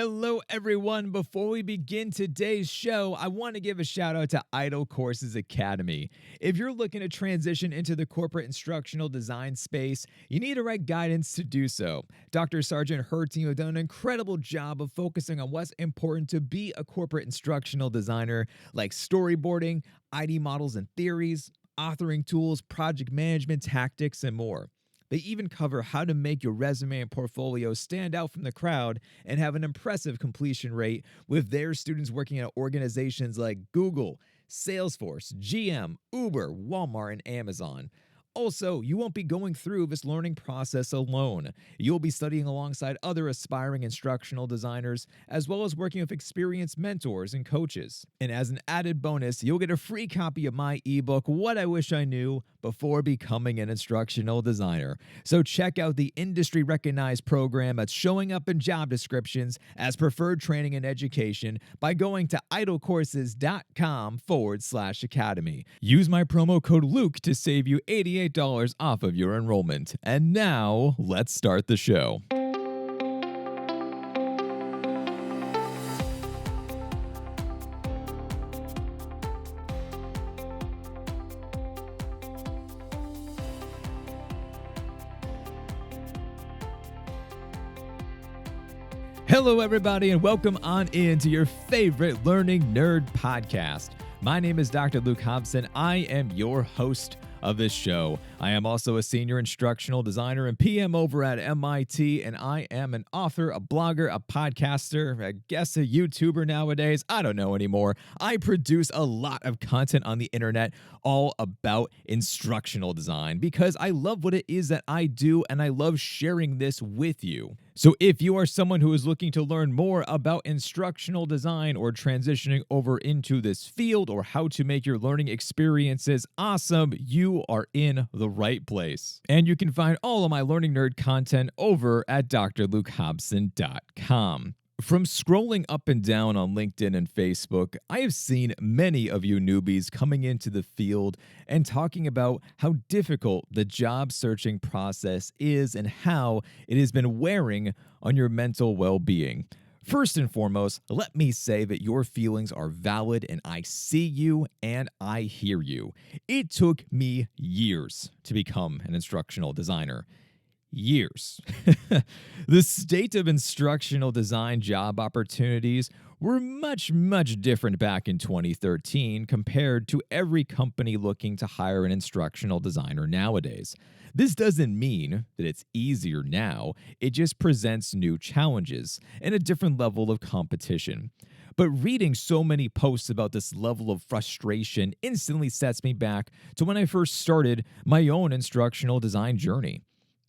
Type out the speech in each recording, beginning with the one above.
Hello, everyone. Before we begin today's show, I want to give a shout out to Idle Courses Academy. If you're looking to transition into the corporate instructional design space, you need the right guidance to do so. Dr. Sargent and her team have done an incredible job of focusing on what's important to be a corporate instructional designer, like storyboarding, ID models and theories, authoring tools, project management tactics, and more. They even cover how to make your resume and portfolio stand out from the crowd and have an impressive completion rate, with their students working at organizations like Google, Salesforce, GM, Uber, Walmart, and Amazon. Also, you won't be going through this learning process alone. You'll be studying alongside other aspiring instructional designers, as well as working with experienced mentors and coaches. And as an added bonus, you'll get a free copy of my ebook, What I Wish I Knew Before Becoming an Instructional Designer. So check out the industry-recognized program that's showing up in job descriptions as preferred training and education by going to idlecourses.com/academy. Use my promo code Luke to save you $88 off of your enrollment. And now, let's start the show. Hello, everybody, and welcome on into your favorite Learning Nerd podcast. My name is Dr. Luke Hobson. I am your host of this show. I am also a senior instructional designer and PM over at MIT, and I am an author, a blogger, a podcaster, I guess a YouTuber nowadays. I don't know anymore. I produce a lot of content on the internet all about instructional design because I love what it is that I do, and I love sharing this with you. So if you are someone who is looking to learn more about instructional design or transitioning over into this field or how to make your learning experiences awesome, you are in the right place. And you can find all of my Learning Nerd content over at drlukehobson.com. From scrolling up and down on LinkedIn and Facebook, I have seen many of you newbies coming into the field and talking about how difficult the job searching process is and how it has been wearing on your mental well-being. First and foremost, let me say that your feelings are valid and I see you and I hear you. It took me years to become an instructional designer. Years. The state of instructional design job opportunities were much different back in 2013 compared to every company looking to hire an instructional designer nowadays. This doesn't mean that it's easier now, it just presents new challenges and a different level of competition. But reading so many posts about this level of frustration instantly sets me back to when I first started my own instructional design journey.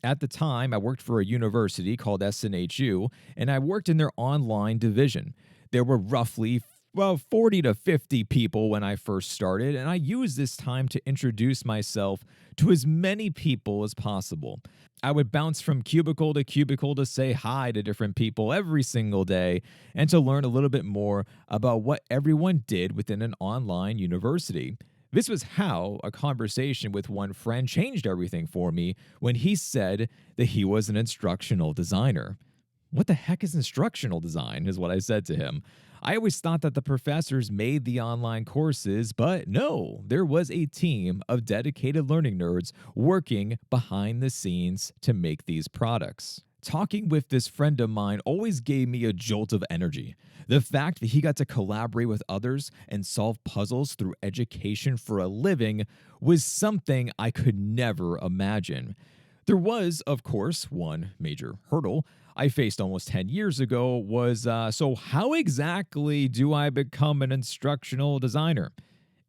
At the time, I worked for a university called SNHU, and I worked in their online division. There were roughly 40 to 50 people when I first started, and I used this time to introduce myself to as many people as possible. I would bounce from cubicle to say hi to different people every single day and to learn a little bit more about what everyone did within an online university. This was how a conversation with one friend changed everything for me when he said that he was an instructional designer. What the heck is instructional design, is what I said to him. I always thought that the professors made the online courses, but no, there was a team of dedicated learning nerds working behind the scenes to make these products. Talking with this friend of mine always gave me a jolt of energy. The fact that he got to collaborate with others and solve puzzles through education for a living was something I could never imagine. There was, of course, one major hurdle I faced almost 10 years ago was, so how exactly do I become an instructional designer?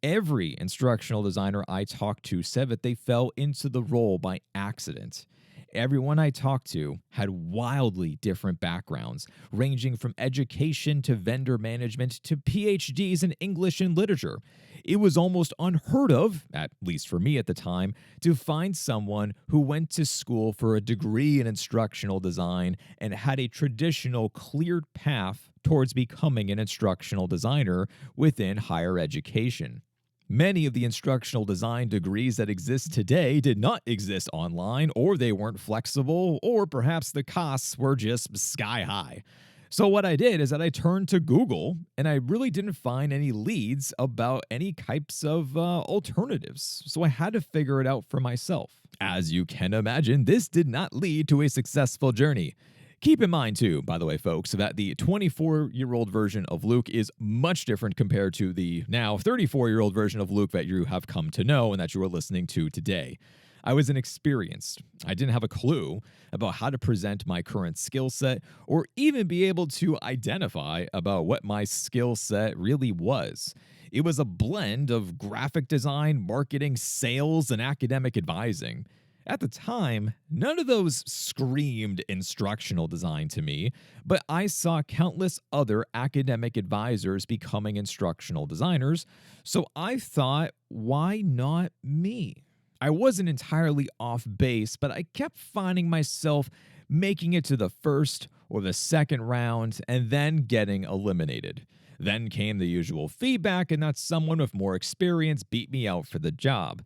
Every instructional designer I talked to said that they fell into the role by accident. Everyone I talked to had wildly different backgrounds, ranging from education to vendor management to PhDs in English and literature. It was almost unheard of, at least for me at the time, to find someone who went to school for a degree in instructional design and had a traditional cleared path towards becoming an instructional designer within higher education. Many of the instructional design degrees that exist today did not exist online, or they weren't flexible, or perhaps the costs were just sky high. So what I did is that I turned to Google and I really didn't find any leads about any types of alternatives. So I had to figure it out for myself. As you can imagine, this did not lead to a successful journey. Keep in mind, too, by the way, folks, that the 24-year-old version of Luke is much different compared to the now 34-year-old version of Luke that you have come to know and that you are listening to today. I was inexperienced. I didn't have a clue about how to present my current skill set or even be able to identify about what my skill set really was. It was a blend of graphic design, marketing, sales, and academic advising. At the time, none of those screamed instructional design to me, but I saw countless other academic advisors becoming instructional designers, so I thought, why not me? I wasn't entirely off base, but I kept finding myself making it to the first or the second round and then getting eliminated. Then came the usual feedback, and that someone with more experience beat me out for the job.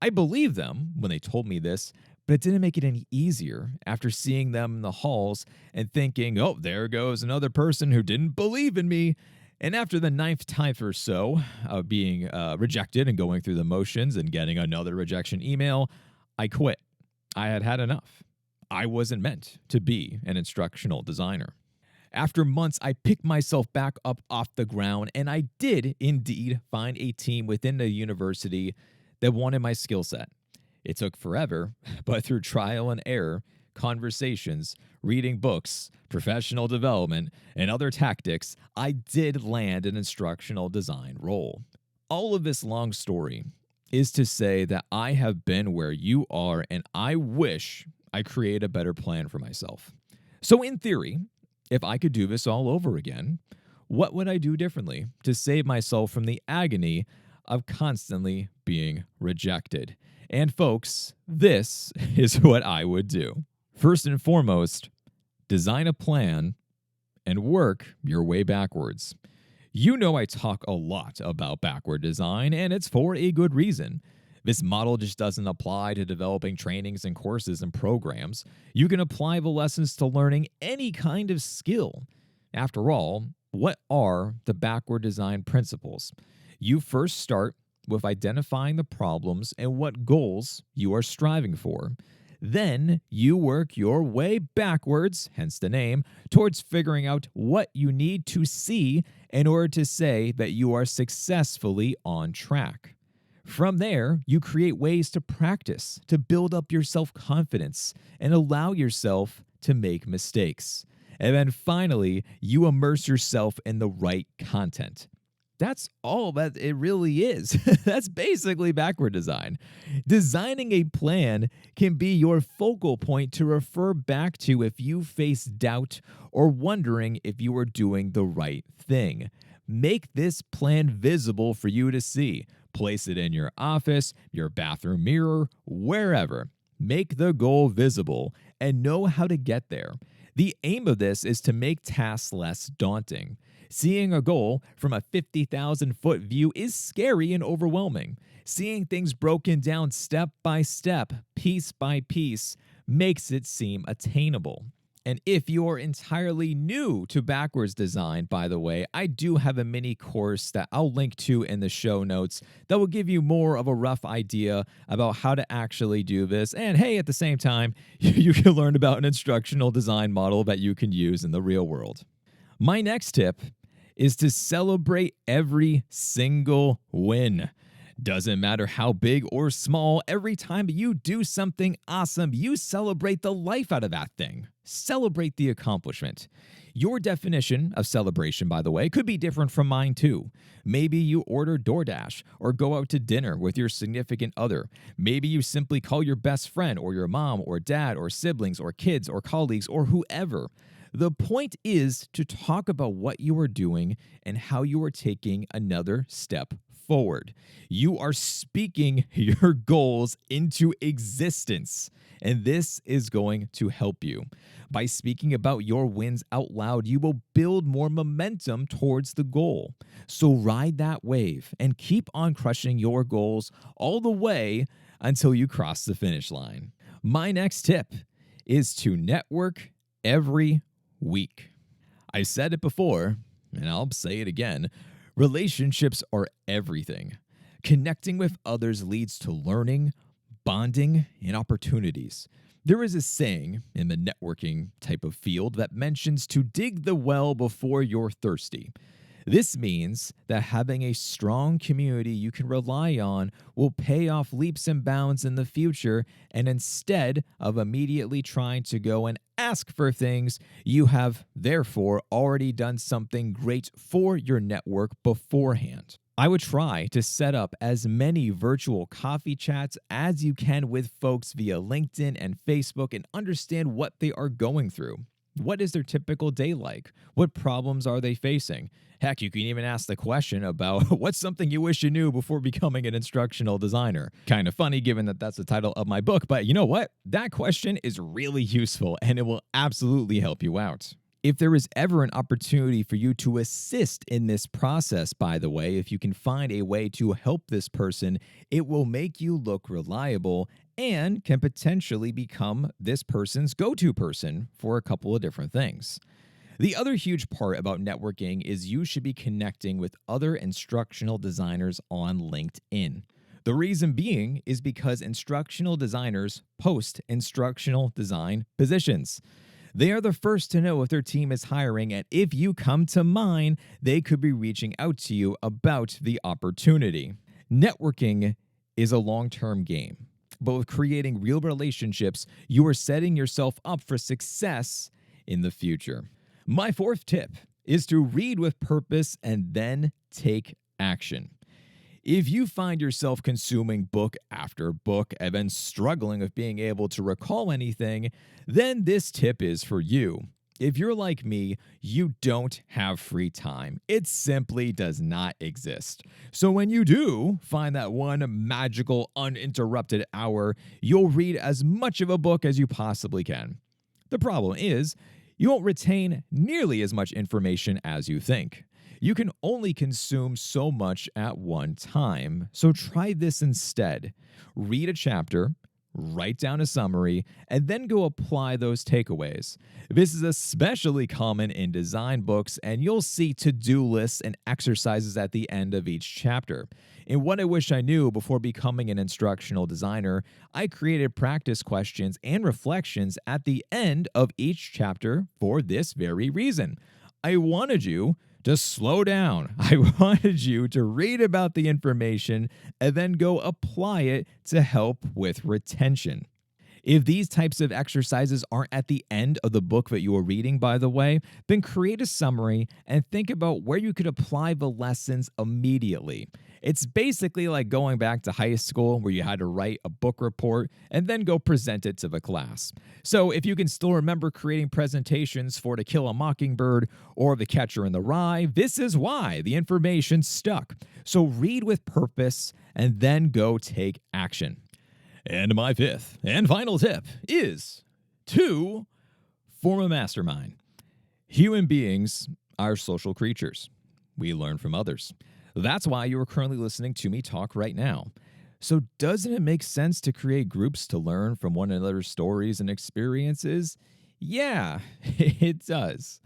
I believed them when they told me this, but it didn't make it any easier after seeing them in the halls and thinking, oh, there goes another person who didn't believe in me. And after the ninth time or so of being rejected and going through the motions and getting another rejection email, I quit. I had had enough. I wasn't meant to be an instructional designer. After months, I picked myself back up off the ground, and I did indeed find a team within the university that wanted my skill set. It took forever, but through trial and error, conversations, reading books, professional development, and other tactics, I did land an instructional design role. All of this long story is to say that I have been where you are, and I wish I created a better plan for myself. So in theory, if I could do this all over again, what would I do differently to save myself from the agony of constantly being rejected? And folks, this is what I would do. First and foremost, design a plan and work your way backwards. You know I talk a lot about backward design, and it's for a good reason. This model just doesn't apply to developing trainings and courses and programs. You can apply the lessons to learning any kind of skill. After all, what are the backward design principles? You first start with identifying the problems and what goals you are striving for. Then you work your way backwards, hence the name, towards figuring out what you need to see in order to say that you are successfully on track. From there, you create ways to practice, to build up your self-confidence, and allow yourself to make mistakes. And then finally, you immerse yourself in the right content. That's all that it really is. That's basically backward design. Designing a plan can be your focal point to refer back to if you face doubt or wondering if you are doing the right thing. Make this plan visible for you to see. Place it in your office, your bathroom mirror, wherever. Make the goal visible and know how to get there. The aim of this is to make tasks less daunting. Seeing a goal from a 50,000-foot view is scary and overwhelming. Seeing things broken down step by step, piece by piece, makes it seem attainable. And if you're entirely new to backwards design, by the way, I do have a mini course that I'll link to in the show notes that will give you more of a rough idea about how to actually do this. And hey, at the same time, you can learn about an instructional design model that you can use in the real world. My next tip is to celebrate every single win. Doesn't matter how big or small, every time you do something awesome, you celebrate the life out of that thing. Celebrate the accomplishment. Your definition of celebration, by the way, could be different from mine too. Maybe you order DoorDash or go out to dinner with your significant other. Maybe you simply call your best friend or your mom or dad or siblings or kids or colleagues or whoever. The point is to talk about what you are doing and how you are taking another step forward. You are speaking your goals into existence, and this is going to help you. By speaking about your wins out loud, you will build more momentum towards the goal. So ride that wave and keep on crushing your goals all the way until you cross the finish line. My next tip is to network every week. I said it before, and I'll say it again. Relationships are everything. Connecting with others leads to learning, bonding, and opportunities. There is a saying in the networking type of field that mentions to dig the well before you're thirsty. This means that having a strong community you can rely on will pay off leaps and bounds in the future, and instead of immediately trying to go and ask for things, you have therefore already done something great for your network beforehand. I would try to set up as many virtual coffee chats as you can with folks via LinkedIn and Facebook and understand what they are going through. What is their typical day like? What problems are they facing? Heck, you can even ask the question about what's something you wish you knew before becoming an instructional designer. Kind of funny given that that's the title of my book, but you know what? That question is really useful and it will absolutely help you out. If there is ever an opportunity for you to assist in this process, by the way, if you can find a way to help this person, it will make you look reliable and can potentially become this person's go-to person for a couple of different things. The other huge part about networking is you should be connecting with other instructional designers on LinkedIn. The reason being is because instructional designers post instructional design positions. They are the first to know if their team is hiring, and if you come to mind, they could be reaching out to you about the opportunity. Networking is a long-term game, but with creating real relationships, you are setting yourself up for success in the future. My fourth tip is to read with purpose and then take action. If you find yourself consuming book after book and then struggling with being able to recall anything, then this tip is for you. If you're like me, you don't have free time. It simply does not exist. So when you do find that one magical, uninterrupted hour, you'll read as much of a book as you possibly can. The problem is, you won't retain nearly as much information as you think. You can only consume so much at one time, so try this instead. Read a chapter, write down a summary, and then go apply those takeaways. This is especially common in design books, and you'll see to-do lists and exercises at the end of each chapter. In What I Wish I Knew Before Becoming an Instructional Designer, I created practice questions and reflections at the end of each chapter for this very reason. I wanted you to slow down. I wanted you to read about the information and then go apply it to help with retention. If these types of exercises aren't at the end of the book that you are reading, by the way, then create a summary and think about where you could apply the lessons immediately. It's basically like going back to high school where you had to write a book report and then go present it to the class. So if you can still remember creating presentations for To Kill a Mockingbird or The Catcher in the Rye, this is why the information stuck. So read with purpose and then go take action. And my fifth and final tip is to form a mastermind. Human beings are social creatures. We learn from others. That's why you are currently listening to me talk right now. So doesn't it make sense to create groups to learn from one another's stories and experiences? Yeah, it does.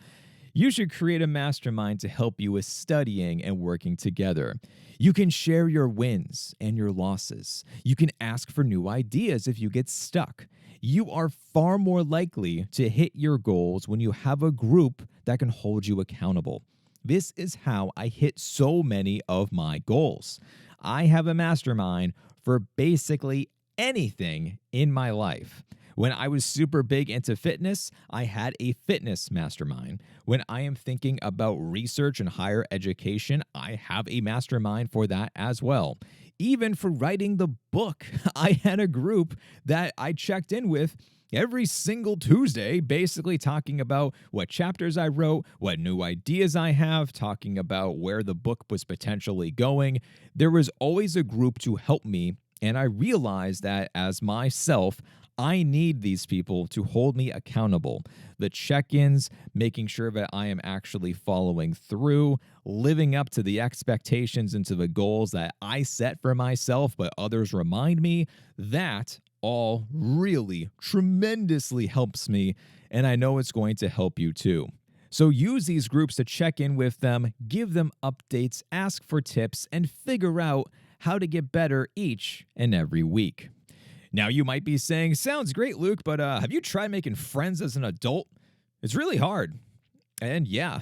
You should create a mastermind to help you with studying and working together. You can share your wins and your losses. You can ask for new ideas if you get stuck. You are far more likely to hit your goals when you have a group that can hold you accountable. This is how I hit so many of my goals. I have a mastermind for basically anything in my life. When I was super big into fitness, I had a fitness mastermind. When I am thinking about research and higher education, I have a mastermind for that as well. Even for writing the book, I had a group that I checked in with every single Tuesday, basically talking about what chapters I wrote, what new ideas I have, talking about where the book was potentially going. There was always a group to help me, and I realized that as myself, I need these people to hold me accountable. The check-ins, making sure that I am actually following through, living up to the expectations and to the goals that I set for myself, but others remind me, that all really tremendously helps me, and I know it's going to help you too. So use these groups to check in with them, give them updates, ask for tips, and figure out how to get better each and every week. Now, you might be saying, sounds great, Luke, but have you tried making friends as an adult? It's really hard. And yeah,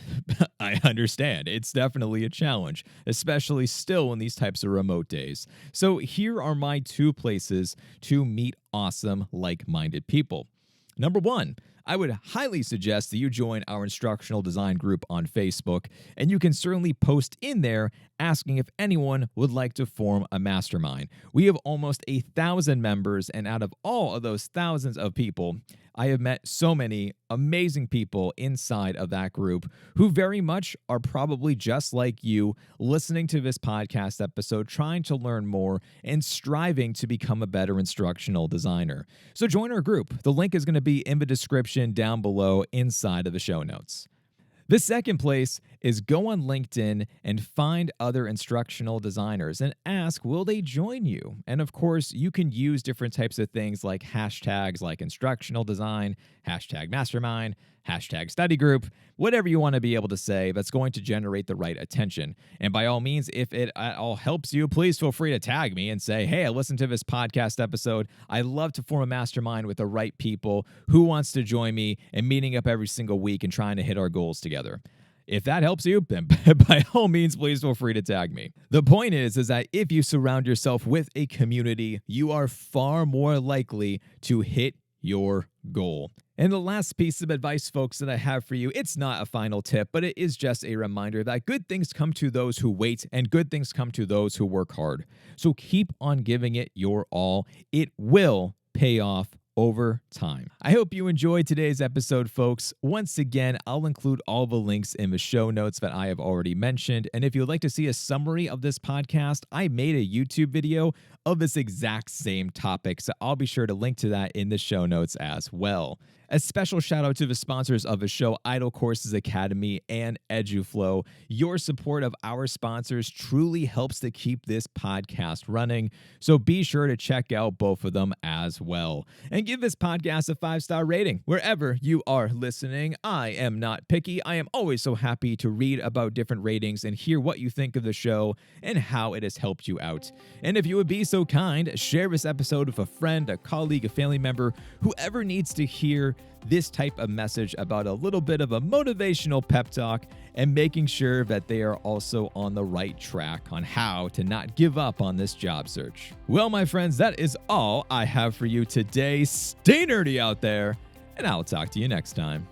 I understand. It's definitely a challenge, especially still in these types of remote days. So here are my 2 places to meet awesome, like-minded people. Number 1, I would highly suggest that you join our instructional design group on Facebook, and you can certainly post in there asking if anyone would like to form a mastermind. We have almost 1,000 members, and out of all of those thousands of people, I have met so many amazing people inside of that group who very much are probably just like you, listening to this podcast episode, trying to learn more and striving to become a better instructional designer. So join our group. The link is going to be in the description down below inside of the show notes. The second place is go on LinkedIn and find other instructional designers and ask, will they join you? And of course, you can use different types of things like hashtags like instructional design, hashtag mastermind, hashtag study group, whatever you want to be able to say that's going to generate the right attention. And by all means, if it at all helps you, please feel free to tag me and say, hey, I listened to this podcast episode. I love to form a mastermind with the right people. Who wants to join me and meeting up every single week and trying to hit our goals together? If that helps you, then by all means, please feel free to tag me. The point is that if you surround yourself with a community, you are far more likely to hit your goal. And the last piece of advice, folks, that I have for you, it's not a final tip, but it is just a reminder that good things come to those who wait and good things come to those who work hard. So keep on giving it your all. It will pay off over time. I hope you enjoyed today's episode, folks. Once again, I'll include all the links in the show notes that I have already mentioned. And if you'd like to see a summary of this podcast, I made a YouTube video of this exact same topic. So I'll be sure to link to that in the show notes as well. A special shout out to the sponsors of the show, Idle Courses Academy and EduFlow. Your support of our sponsors truly helps to keep this podcast running, so be sure to check out both of them as well. And give this podcast a 5-star rating wherever you are listening. I am not picky. I am always so happy to read about different ratings and hear what you think of the show and how it has helped you out. And if you would be so kind, share this episode with a friend, a colleague, a family member, whoever needs to hear this type of message about a little bit of a motivational pep talk and making sure that they are also on the right track on how to not give up on this job search. Well, my friends, that is all I have for you today. Stay nerdy out there, and I'll talk to you next time.